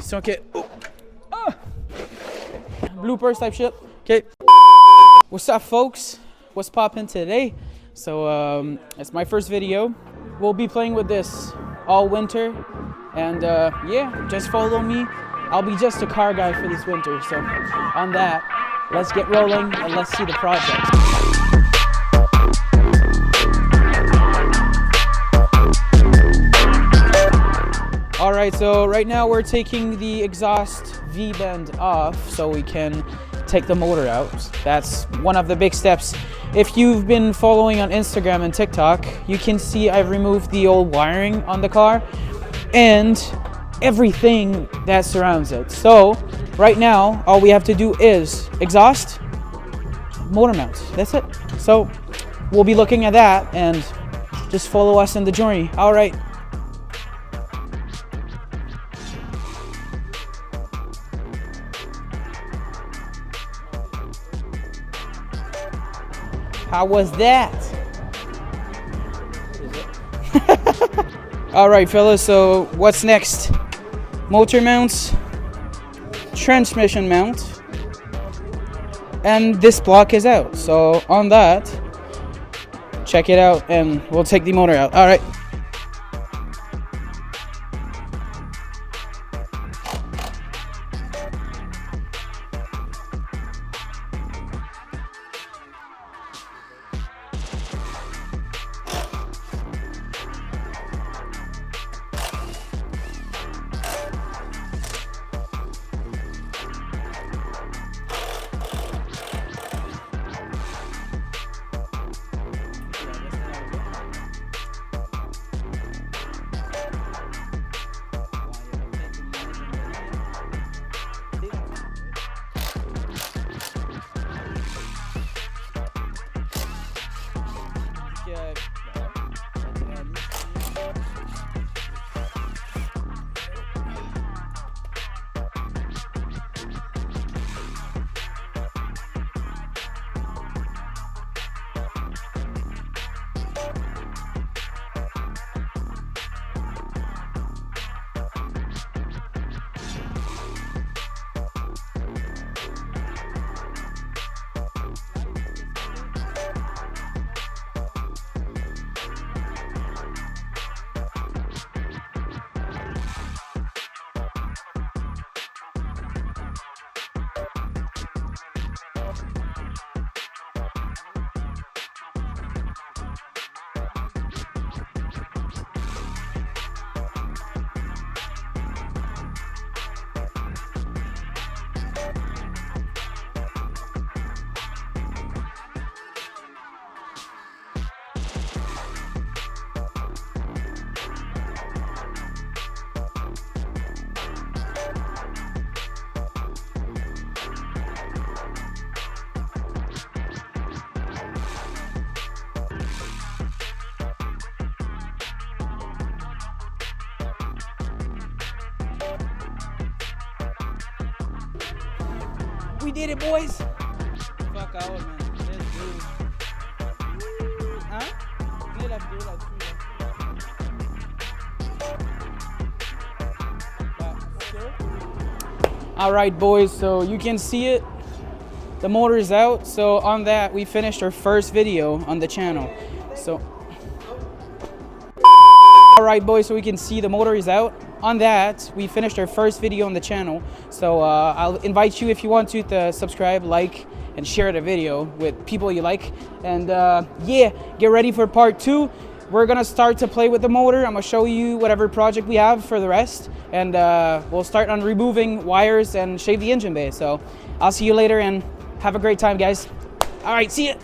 Attention, okay. Ah. Bloopers type shit. Okay. What's up, folks? What's poppin' today? So it's my first video. We'll be playing with this all winter, and yeah, just follow me. I'll be just a car guy for this winter. So on that, let's get rolling and let's see the project. All right, so right now we're taking the exhaust V-bend off so we can take the motor out. That's one of the big steps. If you've been following on Instagram and TikTok, you can see I've removed the old wiring on the car and everything that surrounds it. So right now, all we have to do is exhaust, motor mount. That's it. So we'll be looking at that and just follow us in the journey. All right. How was that? All right, fellas, so what's next? Motor mounts, transmission mount, and this block is out. So on that, check it out and we'll take the motor out. All right. We did it, boys. Fuck out, man. Let's do it. Huh? All right, boys, so you can see it. The motor is out. So on that, we finished our first video on the channel. So all right, boys, so we can see the motor is out. On that, we finished our first video on the channel. So I'll invite you, if you want to subscribe, like, and share the video with people you like. And yeah, get ready for part 2. We're gonna start to play with the motor. I'm gonna show you whatever project we have for the rest. And we'll start on removing wires and shave the engine bay. So I'll see you later and have a great time, guys. All right, see ya.